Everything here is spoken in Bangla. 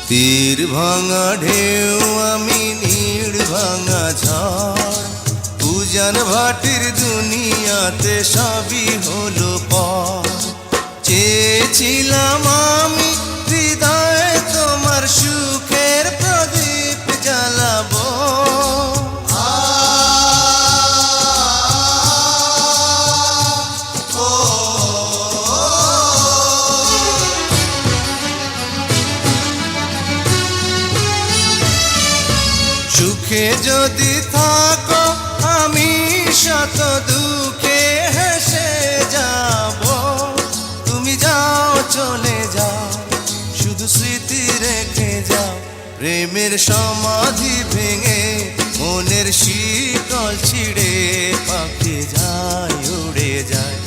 তীর ভাঙা ঢেউ আমি নীড় ভাঙা ঝড়, উজান ভাটির দুনিয়াতে সবই হলো পর। চেয়েছিলাম আমি হৃদয়ে তোমার সুখের প্রদীপ জ্বালাবো, সুখে যদি থাকো আমি শত দুঃখে হেসে যাব। তুমি যাও চলে যাও, শুধু স্মৃতি রেখে যাও। প্রেমের সমাধি ভেঙে মনের শিকল ছিঁড়ে পাখি যায় উড়ে যায়।